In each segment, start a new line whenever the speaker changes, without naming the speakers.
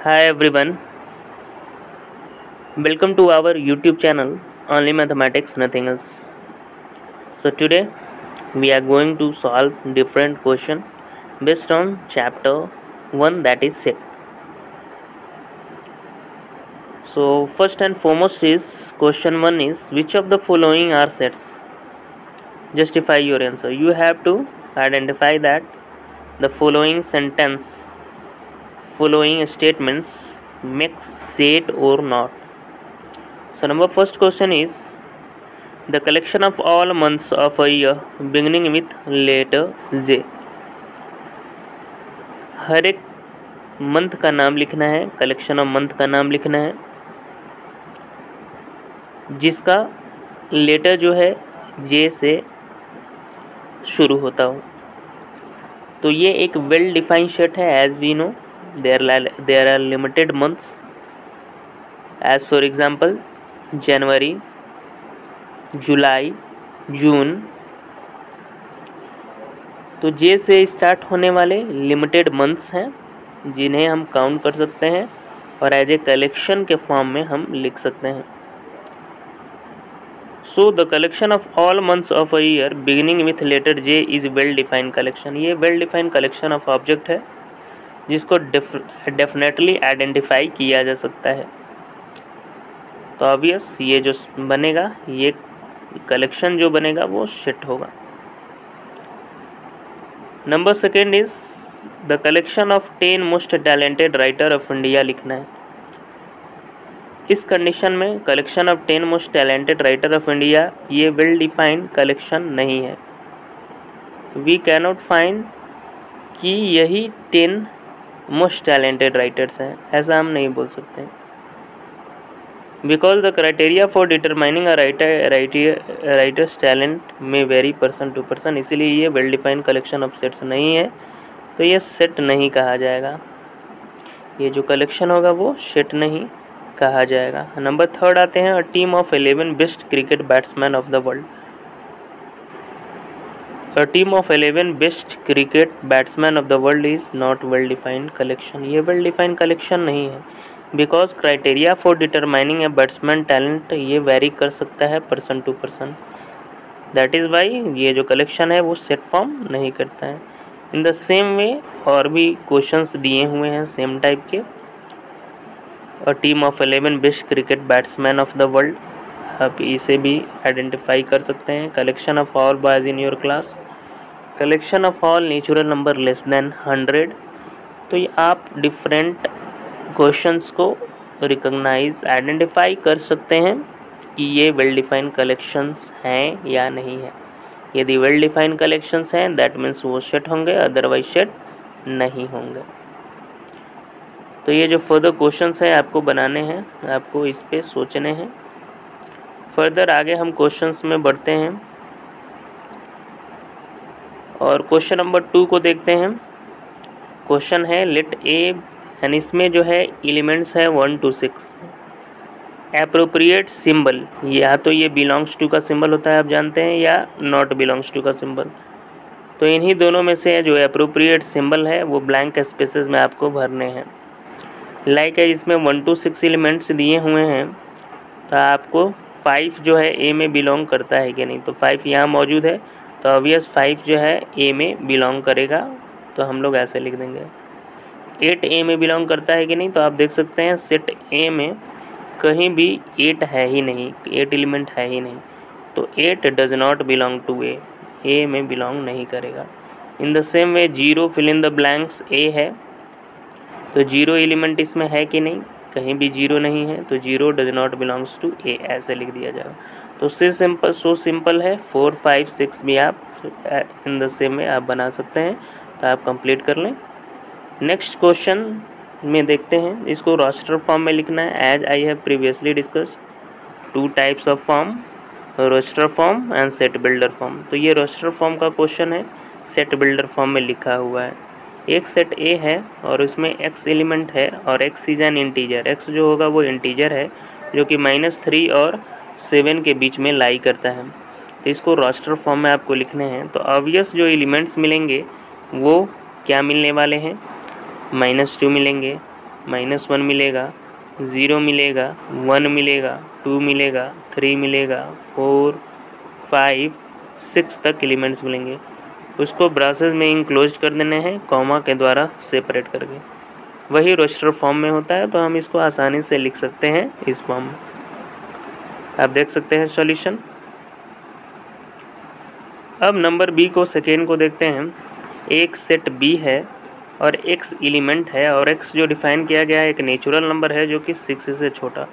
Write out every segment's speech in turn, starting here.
Hi everyone, welcome to our YouTube channel Only Mathematics Nothing Else. So today we are going to solve different question based on chapter 1, that is set. So first and foremost is question 1 is which of the following are sets? Justify your answer. You have to identify that the following statements make set or not. So number first question is the collection of all months of a year beginning with letter J. हर एक month का नाम लिखना है, collection of month का नाम लिखना है जिसका लेटर जो है जे से शुरू होता हो. तो ये एक वेल डिफाइंड सेट है. As we know there are limited months. As for example January, July, June. तो जे से स्टार्ट होने वाले लिमिटेड मंथ्स हैं जिन्हें हम काउंट कर सकते हैं और एज ए कलेक्शन के फॉर्म में हम लिख सकते हैं. So the collection of all months of a year beginning with letter J is well defined collection. ये well defined collection of object है जिसको डेफिनेटली आइडेंटिफाई किया जा सकता है. तो ऑब्वियस ये जो बनेगा, ये कलेक्शन जो बनेगा वो सेट होगा. Number second is the collection of 10 most talented writer of India लिखना है. इस कंडीशन में collection of 10 most talented writer of India ये वेल डिफाइंड कलेक्शन नहीं है. वी कैनॉट फाइंड कि यही 10 मोस्ट टैलेंटेड राइटर्स हैं, ऐसा हम नहीं बोल सकते. Because the criteria for determining a writers talent में वेरी पर्सन टू पर्सन. इसीलिए ये well defined collection of sets नहीं है, तो ये सेट नहीं कहा जाएगा. ये जो कलेक्शन होगा वो सेट नहीं कहा जाएगा. नंबर थर्ड आते हैं, a team of 11 best cricket batsman of the world. A team of 11 best cricket batsman of the world is not well defined collection. ये वेल डिफाइंड कलेक्शन नहीं है because criteria for determining a batsman talent ये vary कर सकता है person to person. That is why ये जो collection है वो सेट फॉर्म नहीं करता है. इन द सेम वे और भी क्वेश्चंस दिए हुए हैं सेम टाइप के. अ team of 11 best cricket batsman of the world, आप इसे भी आइडेंटिफाई कर सकते हैं. Collection of all boys in your class, collection of all natural number less than 100. तो ये आप डिफरेंट क्वेश्चंस को रिकॉग्नाइज आइडेंटिफाई कर सकते हैं कि ये वेल डिफाइंड कलेक्शंस हैं या नहीं है. यदि वेल डिफाइंड कलेक्शंस हैं दैट मीन्स वो सेट होंगे, अदरवाइज सेट नहीं होंगे. तो ये जो फर्दर क्वेश्चंस हैं आपको बनाने हैं, आपको इस पे सोचने हैं. फर्दर आगे हम क्वेश्चंस में बढ़ते हैं और क्वेश्चन नंबर 2 को देखते हैं. क्वेश्चन है लेट ए, यानी इसमें जो है एलिमेंट्स है 1 to 6. एप्रोप्रिएट सिंबल, या तो ये बिलोंग्स टू का सिंबल होता है आप जानते हैं, या नॉट बिलोंग्स टू का सिंबल. तो इन्हीं दोनों में से जो एप्रोप्रिएट सिंबल है वो ब्लैंक स्पेसेस में आपको भरने हैं. लाइक है इसमें 1 to 6 एलिमेंट्स दिए हुए हैं, तो आपको 5 जो है ए में बिलोंग करता है कि नहीं. तो 5 यहाँ मौजूद है, तो ऑब्वियस 5 जो है ए में बिलोंग करेगा, तो हम लोग ऐसे लिख देंगे. 8 ए में बिलोंग करता है कि नहीं, तो आप देख सकते हैं सेट ए में कहीं भी 8 है ही नहीं, 8 एलिमेंट है ही नहीं. तो 8 does not belong to A में बिलोंग नहीं करेगा. In the same way 0 fill in the blanks A है, तो 0 एलिमेंट इसमें है कि नहीं, कहीं भी 0 नहीं है, तो 0 डज नॉट बिलोंग्स टू ए, ऐसे लिख दिया जाएगा. तो सो सिंपल है. 4, 5, 6 भी आप इन द सेम वे आप बना सकते हैं, तो आप कंप्लीट कर लें. नेक्स्ट क्वेश्चन में देखते हैं, इसको रोस्टर फॉर्म में लिखना है. As I have previously discussed 2 types of form, roster form and set builder form. तो ये रोस्टर फॉर्म का क्वेश्चन है, सेट बिल्डर फॉर्म में लिखा हुआ है. एक सेट ए है और उसमें x एलिमेंट है और x is an integer. x जो होगा वो इंटीजर है जो कि -3 और 7 के बीच में लाई करता है. तो इसको रोस्टर फॉर्म में आपको लिखने हैं. तो ऑब्वियस जो एलिमेंट्स मिलेंगे वो क्या मिलने वाले हैं, -2 मिलेंगे, -1 मिलेगा, 0 मिलेगा, 1 मिलेगा, 2 मिलेगा, 3 मिलेगा, 4, 5, 6 तक एलिमेंट्स मिलेंगे। उसको ब्रासेस में इंक्लोज कर देने हैं कॉमा के द्वारा सेपरेट करके। वही रोस्टर फॉर्म में होता है, तो हम इसको आसानी से लिख सकते हैं इस फॉर्म में। आप देख सकते हैं सॉल्यूशन। अब नंबर बी को सेकेंड को देखते हैं। एक सेट बी है और x एलिमेंट है और x जो डिफाइन किया गया है एक नेचुरल नंबर है जो कि 6 से छोटा।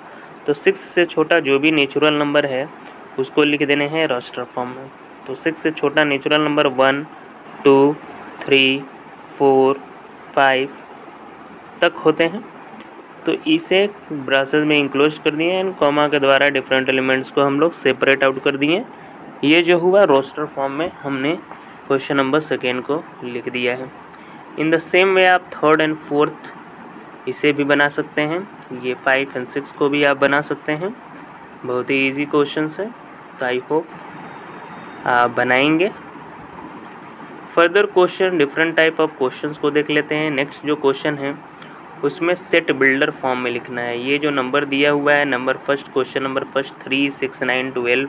तो 6 से छोटा जो भी नेचुरल नंबर है उसको लिख देने हैं रोस्टर फॉर्म में। तो 6 से छोटा नेचुरल नंबर 1, 2, 3, 4, 5 तक होते हैं। तो इसे ब्रासेस में इंक्लोज कर दिए एंड कॉमा के द्वारा डिफरेंट एलिमेंट्स को हम लोग सेपरेट आउट कर दिए। ये जो हुआ रोस्टर फॉर्म में हमने क्वेश्चन नंबर सेकेंड को लिख दिया है। इन द सेम वे आप थर्ड एंड फोर्थ इसे भी बना सकते हैं। ये 5 एंड 6 को भी आप बना सकते हैं। बहुत ही इजी क्वेश्चन है, तो आई होप आप बनाएंगे। Further question, different type of questions को देख लेते हैं। नेक्स्ट जो क्वेश्चन है उसमें सेट बिल्डर फॉर्म में लिखना है। ये जो नंबर दिया हुआ है, number first, question number first 3, 6, 9, 12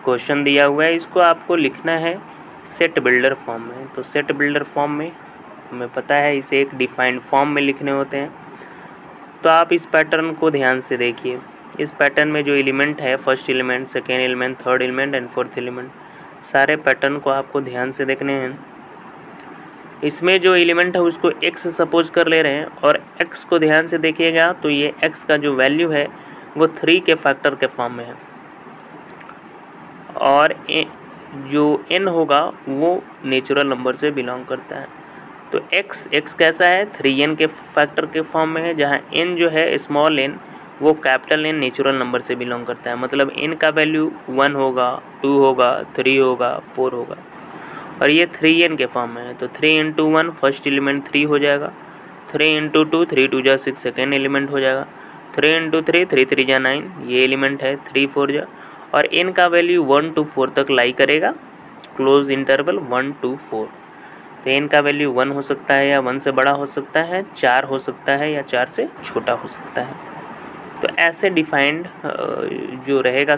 question दिया हुआ है, इसको आपको लिखना है सेट बिल्डर फॉर्म में। तो सेट बिल्डर फॉर्म में हमें पता है इसे एक डिफाइंड फॉर्म में लिखने होते हैं। तो आप इस पैटर्न को ध्यान से देखिए। इस पैटर्न में जो एलिमेंट है, first element, second element, third element and fourth element, सारे पैटर्न को आपको ध्यान से देखने हैं। इसमें जो एलिमेंट है उसको x सपोज कर ले रहे हैं और x को ध्यान से देखिएगा तो ये x का जो वैल्यू है वो 3 के फैक्टर के फॉर्म में है और जो n होगा वो नेचुरल नंबर से बिलोंग करता है। तो x कैसा है, 3n के फैक्टर के फॉर्म में है, जहाँ n जो है स्मॉल n वो कैपिटल n नेचुरल नंबर से बिलोंग करता है। मतलब n का वैल्यू 1 होगा, 2 होगा, 3 होगा, 4 होगा और ये 3n के फॉर्म में है। तो 3 × 1 फर्स्ट एलिमेंट 3 हो जाएगा, 3 × 2 3 2 जा 6 सेकेंड एलिमेंट हो जाएगा, 3 × 3 3 3 जा 9 ये एलिमेंट है, 3 4 जा, और n का वैल्यू 1 to 4 तक लाई करेगा, क्लोज इंटरवल 1 to 4। तो n का वैल्यू 1 हो सकता है या 1 से बड़ा हो सकता है, 4 हो सकता है या 4 से छोटा हो सकता है। तो ऐसे डिफाइंड जो रहेगा,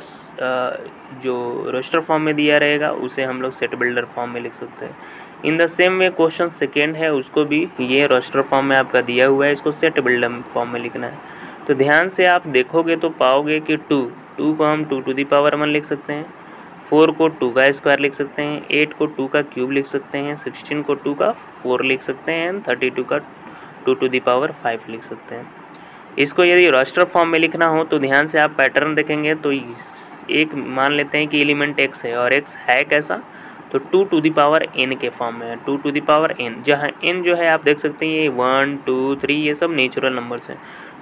जो रोस्टर फॉर्म में दिया रहेगा उसे हम लोग सेट बिल्डर फॉर्म में लिख सकते हैं। इन the same way question second है, उसको भी ये रोस्टर फॉर्म में आपका दिया हुआ है, इसको सेट बिल्डर फॉर्म में लिखना है। तो ध्यान से आप देखोगे तो पाओगे कि 2 को हम 2 to the power 1 लिख सकते हैं, 4 को 2 का स्क्वायर लिख सकते हैं, 8 को 2 का क्यूब लिख सकते हैं, 16 को 2 का 4 लिख सकते हैं, 32 का 2 to the power 5 लिख सकते हैं। इसको यदि रोस्टर फॉर्म में लिखना हो तो ध्यान से आप पैटर्न देखेंगे तो एक मान लेते हैं कि एलिमेंट x है और x है कैसा, तो 2 to the power n के फॉर्म में है, 2 to the power n, जहाँ n जो है आप देख सकते हैं ये 1 2 3 ये सब नेचुरल नंबर्स हैं।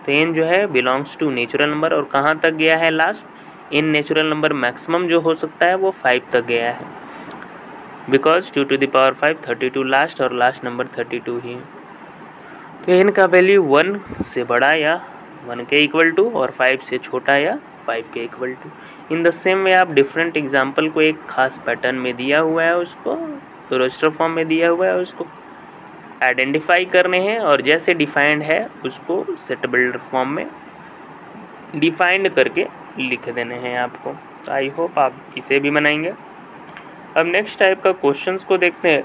तो n जो है बिलोंग्स टू नेचुरल नंबर और कहाँ तक गया है last, in natural number maximum जो हो सकता है वो 5 तक गया है, because 2 to the power 5 32 last और लास्ट नंबर 32 ही है। तो n का वैल्यू 1 से बड़ा या 1 के इक्वल टू और 5 से छोटा या 5 के equal to. In the same way आप डिफरेंट एग्जाम्पल को एक खास पैटर्न में दिया हुआ है, उसको रोस्टर फॉर्म में दिया हुआ है, उसको आइडेंटिफाई करने हैं और जैसे डिफाइंड है उसको सेट बिल्डर फॉर्म में डिफाइंड करके लिख देने हैं आपको। तो आई होप आप इसे भी बनाएंगे। अब नेक्स्ट टाइप का क्वेश्चंस को देखते हैं।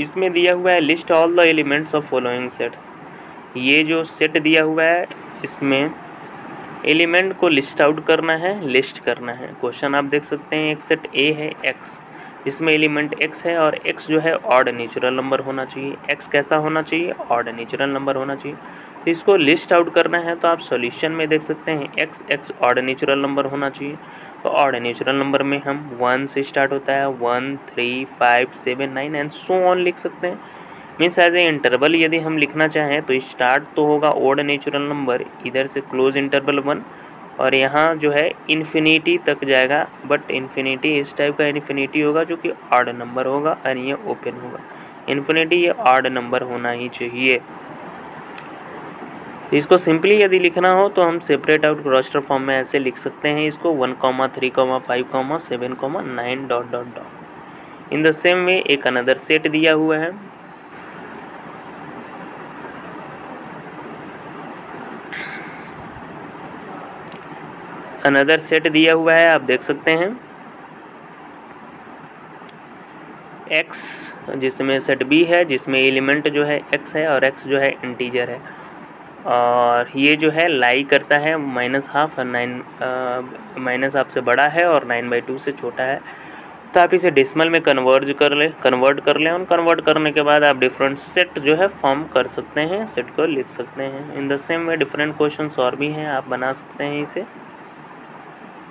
इसमें दिया हुआ है list all the elements of following sets. ये जो सेट दिया हुआ है इसमें एलिमेंट को लिस्ट आउट करना है, लिस्ट करना है। क्वेश्चन आप देख सकते हैं, एक सेट ए है x जिसमें एलिमेंट x है और x जो है ऑड नेचुरल नंबर होना चाहिए। x कैसा होना चाहिए, ऑड नेचुरल नंबर होना चाहिए। तो इसको लिस्ट आउट करना है तो आप सॉल्यूशन में देख सकते हैं x ऑड नेचुरल नंबर होना चाहिए। तो ऑड नेचुरल नंबर में हम 1 से स्टार्ट होता है, 1 3 5 7 9 एंड सो ऑन लिख सकते हैं। मीन्स एज ए इंटरवल यदि हम लिखना चाहें तो स्टार्ट तो होगा ऑड नेचुरल नंबर, इधर से क्लोज इंटरवल 1 और यहाँ जो है इन्फिनिटी तक जाएगा, बट इन्फिनिटी इस टाइप का इन्फिनिटी होगा जो कि ऑड नंबर होगा और ये ओपन होगा। इन्फिनिटी ये ऑड नंबर होना ही चाहिए। तो इसको सिंपली यदि लिखना हो तो हम सेपरेट आउट रोस्टर फॉर्म में ऐसे लिख सकते हैं इसको 1, 3, 5, 7, 9 dot dot dot. In the same वे एक अनदर सेट दिया हुआ है। अनदर सेट दिया हुआ है, आप देख सकते हैं x, जिसमें सेट B है जिसमें एलिमेंट जो है x है और x जो है इंटीजर है, और ये जो है लाई करता है -12 और 9 -12 से बड़ा है और 9/2 से छोटा है। तो आप इसे डेसिमल में कन्वर्ट कर लें और कन्वर्ट करने के बाद आप डिफरेंट सेट जो है फॉर्म कर सकते हैं, सेट को लिख सकते हैं। इन the same way different questions और भी हैं, आप बना सकते हैं इसे।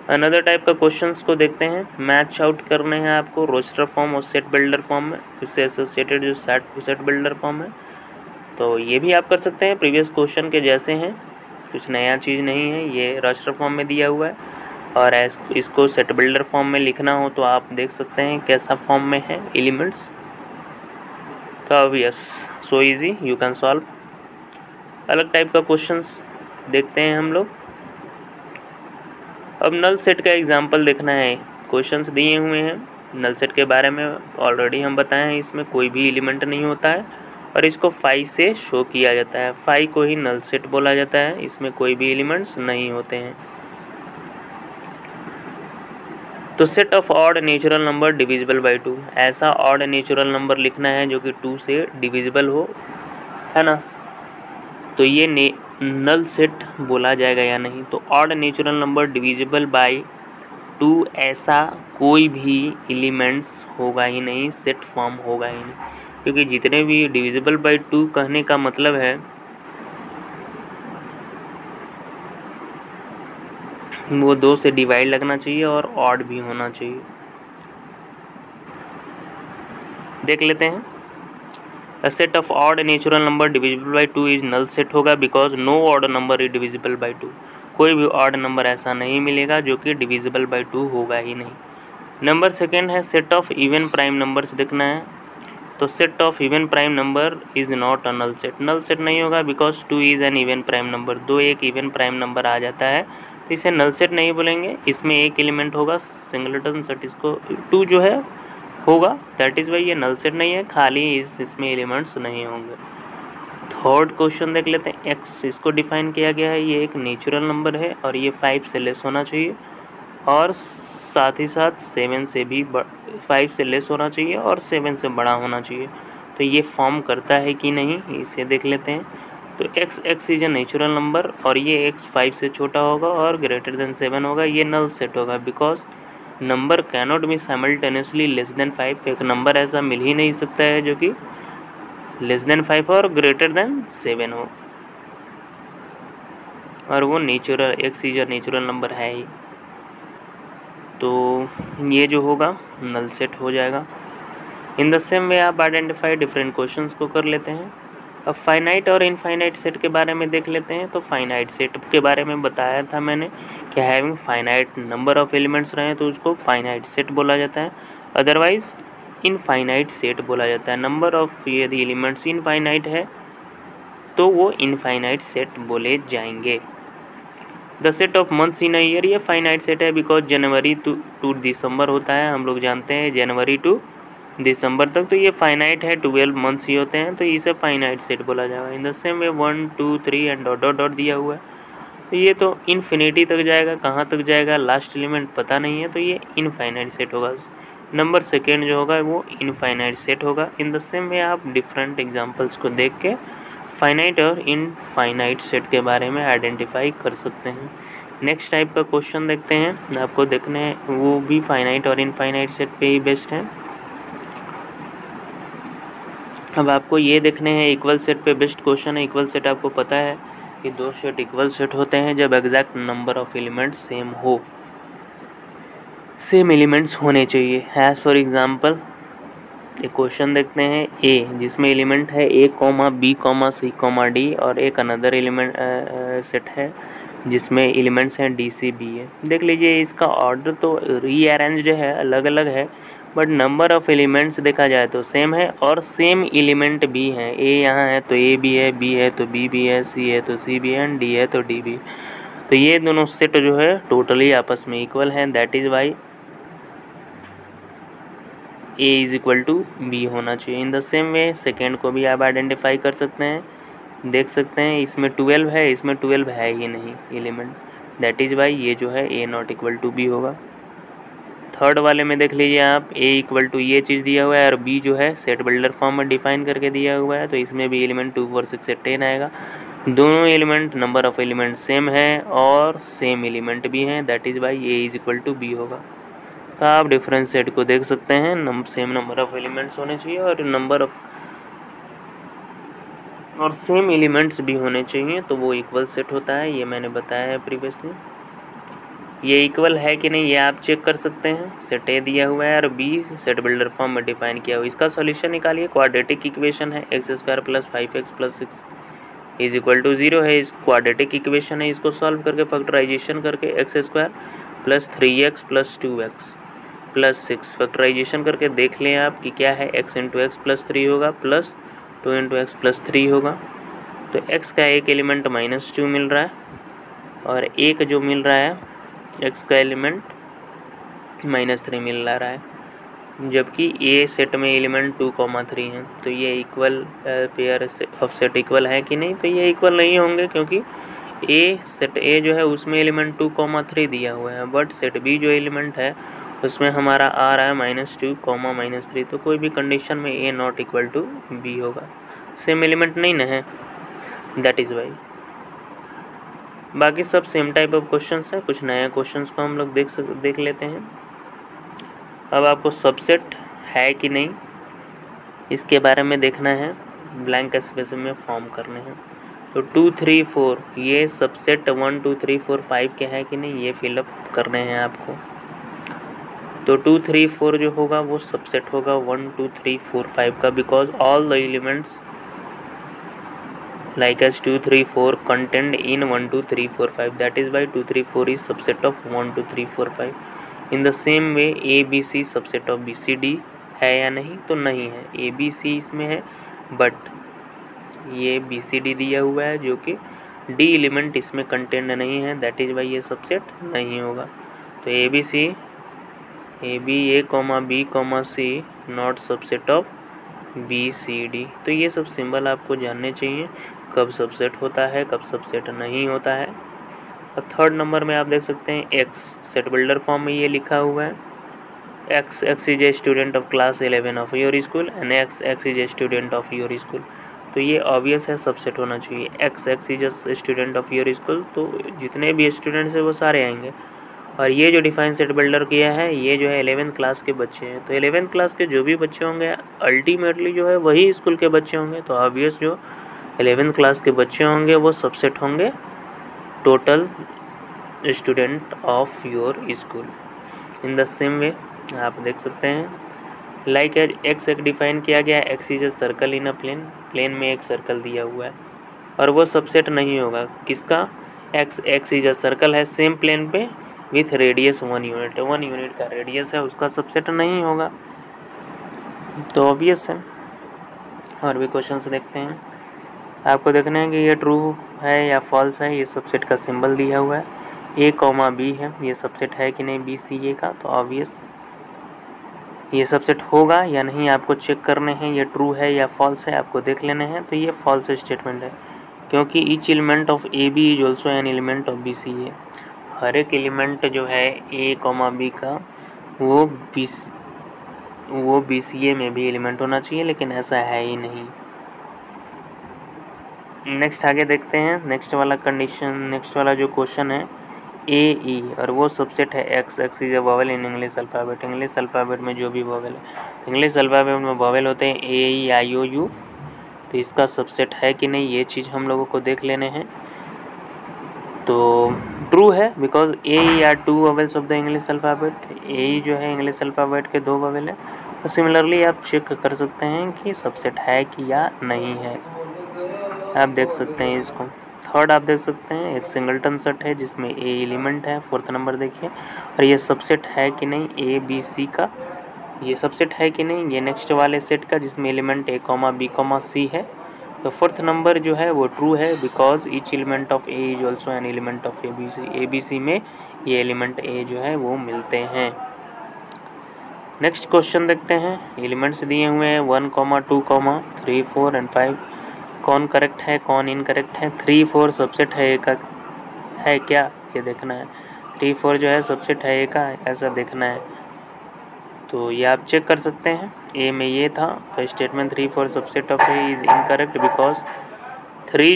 अनदर टाइप का क्वेश्चंस को देखते हैं, मैच आउट करने हैं आपको रोस्टर फॉर्म और सेट बिल्डर फॉर्म में, इससे एसोसिएटेड जो सेट बिल्डर फॉर्म है, तो ये भी आप कर सकते हैं, प्रीवियस क्वेश्चन के जैसे हैं, कुछ नया चीज़ नहीं है। ये रोस्टर फॉर्म में दिया हुआ है और इसको सेट बिल्डर फॉर्म में लिखना हो तो आप देख सकते हैं कैसा फॉर्म में है एलिमेंट्स। तो obvious so easy you can solve. अलग टाइप का क्वेश्चंस देखते हैं हम लोग। अब नल सेट का एग्जांपल देखना है। क्वेश्चंस दिए हुए हैं नल सेट के बारे में, ऑलरेडी हम बताए हैं, इसमें कोई भी एलिमेंट नहीं होता है और इसको 5 से शो किया जाता है। 5 को ही नल सेट बोला जाता है, इसमें कोई भी एलिमेंट्स नहीं होते हैं। तो set of odd natural number divisible by 2, ऐसा ऑड नेचुरल नंबर लिखना है जो कि 2 से डिविजिबल हो, है ना। तो ये नल सेट बोला जाएगा या नहीं। तो odd natural number divisible by 2 ऐसा कोई भी एलिमेंट्स होगा ही नहीं, सेट फॉर्म होगा ही नहीं, क्योंकि जितने भी डिविजिबल बाई 2 कहने का मतलब है वो 2 से डिवाइड लगना चाहिए और ऑड भी होना चाहिए। देख लेते हैं। A set of odd natural number divisible by 2 is null set होगा because no odd number is divisible by 2। कोई भी ऑड नंबर ऐसा नहीं मिलेगा जो कि डिविजिबल बाई 2 होगा ही नहीं। नंबर सेकेंड है set of even prime numbers देखना है। तो set of even prime number is not a null set, null set नहीं होगा because 2 is an even prime number. 2 एक इवन प्राइम नंबर आ जाता है तो इसे नल सेट नहीं बोलेंगे। इसमें एक एलिमेंट होगा सिंगलटन सेट, इसको 2 जो है होगा, दैट इज़ वाई ये नल सेट नहीं है, खाली इसमें एलिमेंट्स नहीं होंगे। थर्ड क्वेश्चन देख लेते हैं। एक्स, इसको डिफाइन किया गया है, ये एक नेचुरल नंबर है और ये 5 से लेस होना चाहिए और साथ ही साथ 7 से भी 5 से लेस होना चाहिए और 7 से बड़ा होना चाहिए। तो ये फॉर्म करता है कि नहीं इसे देख लेते हैं। तो x is a natural number और ये एक्स 5 से छोटा होगा और ग्रेटर देन 7 होगा, ये नल सेट होगा because number cannot be simultaneously less than 5। एक नंबर ऐसा मिल ही नहीं सकता है जो कि लेस देन 5 और ग्रेटर देन 7 हो, और वो natural x is natural number है ही। तो ये जो होगा नल सेट हो जाएगा। इन द सेम वे आप आइडेंटिफाई डिफरेंट क्वेश्चंस को कर लेते हैं। अब फाइनाइट और इनफाइनाइट सेट के बारे में देख लेते हैं। तो फाइनाइट सेट के बारे में बताया था मैंने कि having finite number of elements रहे तो उसको फाइनाइट सेट बोला जाता है, अदरवाइज इनफाइनाइट सेट बोला जाता है। नंबर ऑफ यदि एलिमेंट्स इनफाइनाइट है तो वो इनफाइनाइट सेट बोले जाएंगे। The set of months in a year, ये फाइनाइट सेट है बिकॉज जनवरी टू दिसंबर होता है, हम लोग जानते हैं जनवरी टू दिसंबर तक, तो ये फाइनाइट है, 12 मंथ्स ही होते हैं, तो इसे फाइनाइट सेट बोला जाएगा। इन the same way 1 2 3 and dot dot dot दिया हुआ है, तो ये तो इन्फिनिटी तक जाएगा, कहाँ तक जाएगा लास्ट एलिमेंट पता नहीं है, तो ये इनफाइनाइट सेट होगा। नंबर सेकेंड जो होगा वो इनफाइनाइट सेट होगा। इन द सेम वे आप डिफरेंट एग्जाम्पल्स को देख के फाइनाइट और इनफाइनाइट सेट के बारे में आइडेंटिफाई कर सकते हैं। नेक्स्ट टाइप का क्वेश्चन देखते हैं, आपको देखने हैं वो भी फाइनाइट और इनफाइनाइट सेट पे ही बेस्ड है। अब आपको ये देखने हैं इक्वल सेट पे बेस्ड क्वेश्चन है। इक्वल सेट आपको पता है कि 2 सेट इक्वल सेट होते हैं जब exact number of elements same हो, सेम एलिमेंट्स होने चाहिए। एज फॉर एग्जांपल एक क्वेश्चन देखते हैं ए, जिसमें एलिमेंट है ए comma B comma C comma D, और एक अनदर एलिमेंट सेट है जिसमें एलिमेंट्स हैं डी सी बी है। देख लीजिए इसका ऑर्डर तो रीअरेंज्ड है, अलग अलग है, बट नंबर ऑफ एलिमेंट्स देखा जाए तो सेम है और सेम एलिमेंट भी हैं। ए यहाँ है तो ए भी है, बी है तो बी भी है, सी है तो सी भी है, एंड डी है तो डी भी। तो ये दोनों सेट जो है टोटली आपस में इक्वल हैं, that is why A is equal to B होना चाहिए। In the same way second को भी आप आइडेंटिफाई कर सकते हैं, देख सकते हैं इसमें 12 है, इसमें 12 है ही नहीं एलिमेंट, दैट इज़ वाई ये जो है ए नॉट इक्वल टू बी होगा। थर्ड वाले में देख लीजिए आप, ए इक्वल टू ये चीज़ दिया हुआ है और बी जो है सेट बिल्डर फॉर्म में डिफाइन करके दिया हुआ है, तो इसमें भी एलिमेंट 2 4 6 से 10 आएगा। दोनों element number of element same है और सेम एलिमेंट भी हैं, that is why A is equal to B होगा। तो आप डिफरेंस सेट को देख सकते हैं, सेम नंबर ऑफ एलिमेंट्स होने चाहिए और सेम एलिमेंट्स भी होने चाहिए, तो वो इक्वल सेट होता है। ये मैंने बताया है प्रीवियसली। ये इक्वल है कि नहीं ये आप चेक कर सकते हैं। सेट ए दिया हुआ है और बी सेट बिल्डर फॉर्म में डिफाइन किया हुआ है। इसका सॉल्यूशन निकालिए। क्वाड्रेटिक इक्वेशन है x² + 5x + 6 is equal to 0 है। इस क्वाड्रेटिक इक्वेशन है, इसको सॉल्व करके फैक्टराइजेशन करके x² + 3x + 2x + 6 फैक्टराइजेशन करके देख लें आप कि क्या है। x × x + 3 होगा प्लस 2 × x + 3 होगा। तो x का एक एलिमेंट -2 मिल रहा है और एक जो मिल रहा है x का एलिमेंट -3 मिल रहा है, जबकि ए सेट में एलिमेंट 2, 3 हैं। तो ये equal pair of set equal है कि नहीं, तो ये इक्वल नहीं होंगे क्योंकि सेट ए जो है उसमें एलिमेंट 2, 3 दिया हुआ है, बट सेट बी जो एलिमेंट है उसमें हमारा आ रहा है -2, -3। तो कोई भी कंडीशन में ए नॉट इक्वल टू बी होगा, सेम एलिमेंट नहीं ना है, दैट इज़ वाई। बाकी सब सेम टाइप ऑफ क्वेश्चंस हैं। कुछ नए क्वेश्चंस को हम लोग देख लेते हैं। अब आपको सबसेट है कि नहीं इसके बारे में देखना है, ब्लैंक स्पेस में फॉर्म करने हैं। तो 2 3 4 ये सबसेट 1 2 3 4 5 के हैं कि नहीं ये फिलअप करने हैं आपको। तो 2 3 4 जो होगा वो सबसेट होगा 1 2 3 4 5 का, because all the elements like as 2 3 4 contained in 1 2 3 4 5, that is why 2 3 4 is subset of 1 2 3 4 5. in the same way a b c subset of b c d है या नहीं, तो नहीं है। a b c इसमें है बट ये b c d दिया हुआ है जो कि d एलिमेंट इसमें कंटेंड नहीं है, दैट इज वाई ये सबसेट नहीं होगा। तो a b c a b c not subset of b c d। तो ये सब सिंबल आपको जानने चाहिए, कब सबसेट होता है कब सबसेट नहीं होता है। और थर्ड नंबर में आप देख सकते हैं x सेट बिल्डर फॉर्म में ये लिखा हुआ है, x is a student of class 11 of your school and x is a student of your school. तो ये ऑब्वियस है सबसेट होना चाहिए। x is a student of your school, तो जितने भी स्टूडेंट्स हैं वो सारे आएंगे। और ये जो डिफाइन सेट बिल्डर किया है ये जो है 11th क्लास के बच्चे हैं, तो 11th क्लास के जो भी बच्चे होंगे अल्टीमेटली जो है वही स्कूल के बच्चे होंगे। तो ऑब्वियस जो 11th क्लास के बच्चे होंगे वो सबसेट होंगे total student of your school. In the same way आप देख सकते हैं लाइक एज एक्स एक डिफाइन किया गया, X is a circle in a plane में एक सर्कल दिया हुआ है और वो सबसेट नहीं होगा। किसका? एक्स इज ए सर्कल है सेम प्लेन पे विथ रेडियस 1 यूनिट, 1 यूनिट का रेडियस है, उसका सबसेट नहीं होगा। तो ऑब्वियस है। और भी क्वेश्चंस देखते हैं। आपको देखना है कि ये ट्रू है या फॉल्स है। ये सबसेट का सिंबल दिया हुआ है, a, b है, ये सबसेट है कि नहीं b c a का। तो ऑब्वियस ये सबसेट होगा या नहीं आपको चेक करने हैं, ये ट्रू है या फॉल्स है आपको देख लेने हैं। तो ये फॉल्स स्टेटमेंट है क्योंकि each element of A B is also an element of B C A. हर एक एलिमेंट जो है a, b का वो बी सी ए में भी एलिमेंट होना चाहिए, लेकिन ऐसा है ही नहीं। नेक्स्ट आगे देखते हैं। नेक्स्ट वाला जो क्वेश्चन है ए ई और वो सबसेट है x is A vowel in English alphabet. English alphabet में जो भी वॉवेल है, इंग्लिश अल्फ़ाबेट में वॉवेल होते हैं ए ई आई ओ यू। तो इसका सबसेट है कि नहीं ये चीज़ हम लोगों को देख लेने हैं। तो ट्रू है because A E are 2 vowels of the English alphabet. A E जो है इंग्लिश अल्फ़ाबेट के 2 वॉवेल है। तो सिमिलरली आप चेक कर सकते हैं कि सबसेट है कि या नहीं है, आप देख सकते हैं इसको। थर्ड आप देख सकते हैं एक सिंगलटन सेट है जिसमें ए एलिमेंट है। फोर्थ नंबर देखिए, और ये सबसेट है कि नहीं ए बी सी का, ये सबसेट है कि नहीं ये नेक्स्ट वाले सेट का जिसमें एलिमेंट ए, बी, सी है। तो फोर्थ नंबर जो है वो ट्रू है because each element of A is also an element of A B C. A B C में ये एलिमेंट ए जो है वो मिलते हैं। नेक्स्ट क्वेश्चन देखते हैं। एलिमेंट्स दिए हुए हैं 1, 2, 3, 4 एंड 5। कौन करेक्ट है कौन इनकरेक्ट है? 3, 4 सबसेट है का है क्या? ये देखना है। 3 4 जो है सबसेट है ए का, ऐसा देखना है। तो ये आप चेक कर सकते हैं। ए में ये था, तो statement 3 4 subset of A is incorrect because 3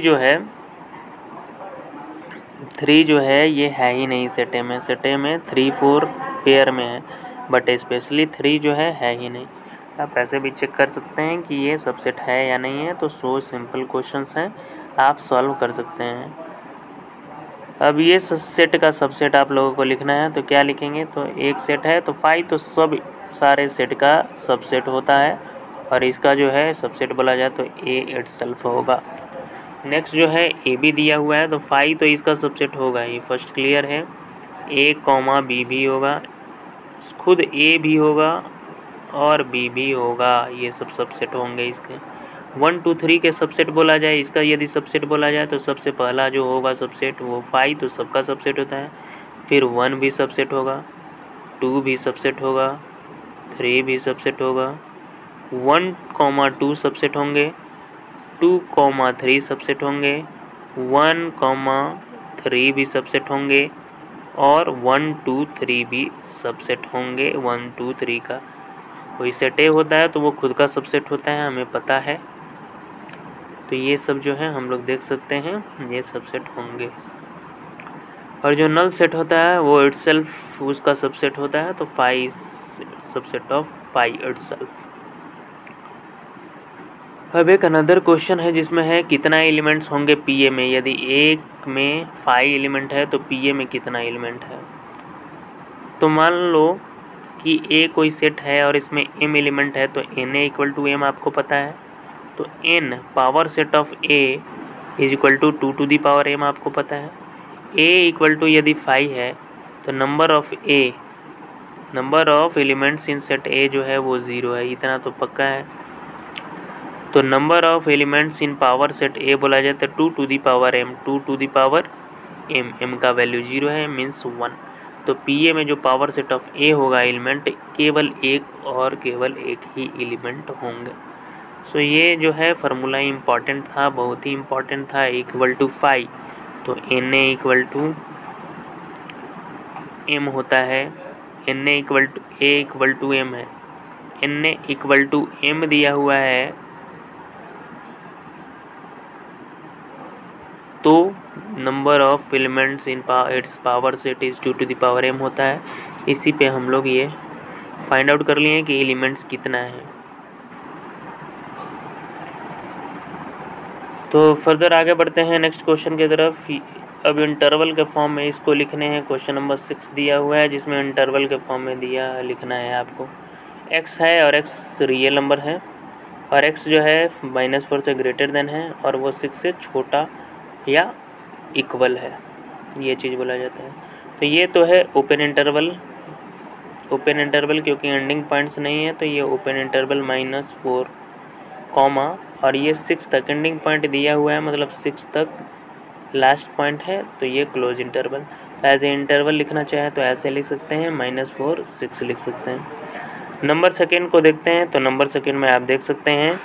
जो है ये है ही नहीं सेट ए में। सेट ए में 3 4 पेयर में है, बट स्पेशली 3 जो है ही नहीं। आप ऐसे भी चेक कर सकते हैं कि ये सबसेट है या नहीं है। तो सो सिंपल क्वेश्चंस हैं, आप सॉल्व कर सकते हैं। अब ये सेट का सबसेट आप लोगों को लिखना है, तो क्या लिखेंगे? तो एक सेट है तो फाई तो सब सारे सेट का सबसेट होता है, और इसका जो है सबसेट बोला जाए तो ए इटसेल्फ होगा। नेक्स्ट जो है ए भी दिया हुआ है, तो फाई तो इसका सबसेट होगा ही, फर्स्ट क्लियर है। ए कॉमा बी भी होगा, खुद ए भी होगा और बी भी होगा, ये सब सबसेट होंगे इसके। 1 2 3 के सबसेट बोला जाए, इसका यदि सबसेट बोला जाए तो सबसे पहला जो होगा सबसेट वो 5, तो सबका सबसेट होता है। फिर 1 भी सबसेट होगा, 2 भी सबसेट होगा, 3 भी सबसेट होगा, 1 2 सबसेट होंगे, 2 3 सबसेट होंगे, 1 3 भी सबसेट होंगे, और 1 2 3 भी सबसेट होंगे। 1 2 3 का कोई सेट ए होता है तो वो खुद का सबसेट होता है, हमें पता है। तो ये सब जो है हम लोग देख सकते हैं, ये सबसेट होंगे। और जो नल सेट होता है वो इटसेल्फ उसका सबसेट होता है, तो पाई सबसेट ऑफ पाई इटसेल्फ। अब एक अनदर क्वेश्चन है जिसमें है कितना एलिमेंट्स होंगे पीए में। यदि एक में 5 एलिमेंट है तो पीए में कितना एलिमेंट है। तो मान लो कि ए कोई सेट है और इसमें m एलिमेंट है, तो n A equal to m आपको पता है। तो n power set of a is equal to 2 to the power m आपको पता है। a इक्वल टू यदि 5 है तो number of elements in set a जो है वो 0 है, इतना तो पक्का है। तो number of elements in power set a बोला जाता है 2 to the power m, 2 to the power m का वैल्यू 0 है, मीन्स 1। तो पीए में जो पावर सेट ऑफ ए होगा एलिमेंट, केवल एक और केवल एक ही एलिमेंट होंगे। सो ये जो है फार्मूला इम्पॉर्टेंट था, बहुत ही इम्पॉर्टेंट था। इक्वल टू 5 तो N A equal to M होता है, N A equal to M है, N A equal to M दिया हुआ है, तो number of elements in its power set is 2 to the power m होता है। इसी पे हम लोग ये फाइंड आउट कर लिए कि एलिमेंट्स कितना है। तो फर्दर आगे बढ़ते हैं नेक्स्ट क्वेश्चन की तरफ। अब इंटरवल के फॉर्म में इसको लिखने हैं। क्वेश्चन नंबर 6 दिया हुआ है जिसमें इंटरवल के फॉर्म में लिखना है आपको। x है और x रियल नंबर है, और x जो है -4 से ग्रेटर देन है, और वो 6 से छोटा या इक्वल है, ये चीज़ बोला जाता है। तो ये तो है ओपन इंटरवल क्योंकि एंडिंग पॉइंट्स नहीं है, तो ये ओपन इंटरवल -4 कॉमा, और ये 6 तक एंडिंग पॉइंट दिया हुआ है, मतलब 6 तक लास्ट पॉइंट है, तो ये क्लोज इंटरवल। तो एज ए इंटरवल लिखना चाहे तो ऐसे लिख सकते हैं, -4 6 लिख सकते हैं। नंबर सेकेंड को देखते हैं, तो नंबर सेकेंड में आप देख सकते हैं,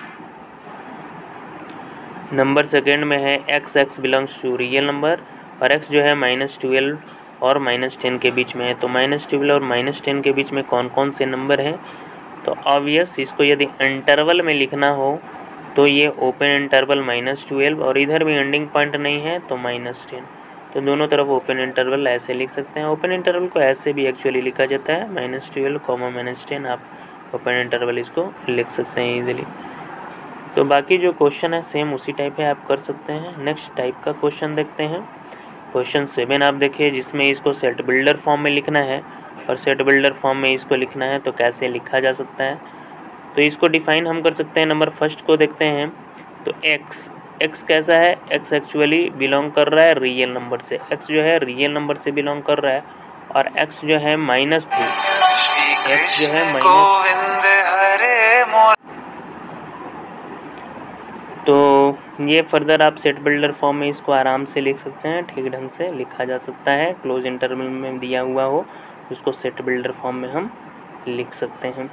नंबर सेकेंड में है x belongs to real number, और x जो है -12 और -10 के बीच में है। तो -12 और -10 के बीच में कौन कौन से नंबर हैं। तो ऑब्वियस इसको यदि इंटरवल में लिखना हो तो ये ओपन इंटरवल -12, और इधर भी एंडिंग पॉइंट नहीं है तो -10। तो दोनों तरफ ओपन इंटरवल ऐसे लिख सकते हैं। ओपन इंटरवल को ऐसे भी एक्चुअली लिखा जाता है, -12, -10, आप ओपन इंटरवल इसको लिख सकते हैं ईजिली। तो बाकी जो क्वेश्चन है सेम उसी टाइप है, आप कर सकते हैं। नेक्स्ट टाइप का क्वेश्चन देखते हैं। क्वेश्चन 7 आप देखिए, जिसमें इसको सेट बिल्डर फॉर्म में लिखना है, और सेट बिल्डर फॉर्म में इसको लिखना है तो कैसे लिखा जा सकता है। तो इसको डिफाइन हम कर सकते हैं। नंबर फर्स्ट को देखते हैं, तो x कैसा है, x एक्चुअली बिलोंग कर रहा है रियल नंबर से, x जो है रियल नंबर से बिलोंग कर रहा है, और x जो है -3, x जो है तो ये फर्दर आप सेट बिल्डर फॉर्म में इसको आराम से लिख सकते हैं, ठीक ढंग से लिखा जा सकता है। क्लोज इंटरवल में दिया हुआ हो उसको सेट बिल्डर फॉर्म में हम लिख सकते हैं।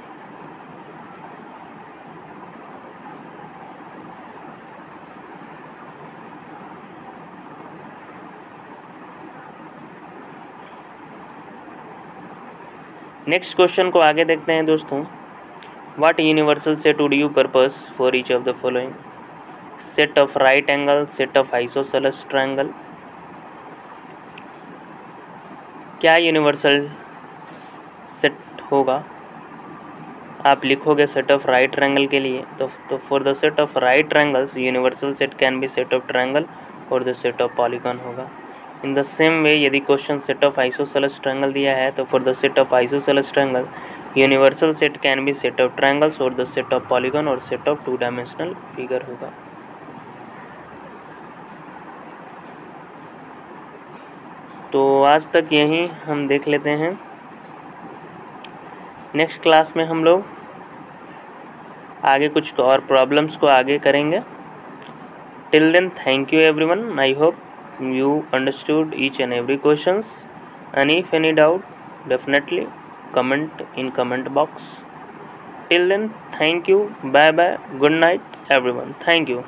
नेक्स्ट क्वेश्चन को आगे देखते हैं दोस्तों। What universal set would you purpose for each of the following? Set of right angle, set of isosceles triangle. क्या यूनिवर्सल सेट होगा? आप लिखोगे सेट ऑफ राइट ट्रायंगल के लिए, तो for the set of right triangles universal set can be set of triangle और the set of polygon होगा। इन the same वे यदि question set of isosceles triangle दिया है तो for the set of isosceles triangle universal set can be set of triangles और the set of polygon और set of 2 dimensional figure होगा। तो आज तक यही हम देख लेते हैं। नेक्स्ट क्लास में हम लोग आगे कुछ और प्रॉब्लम्स को आगे करेंगे। Till then thank you everyone. I hope you understood each and every questions, and if any doubt definitely comment in comment box. Till then thank you, bye bye, good night everyone, thank you.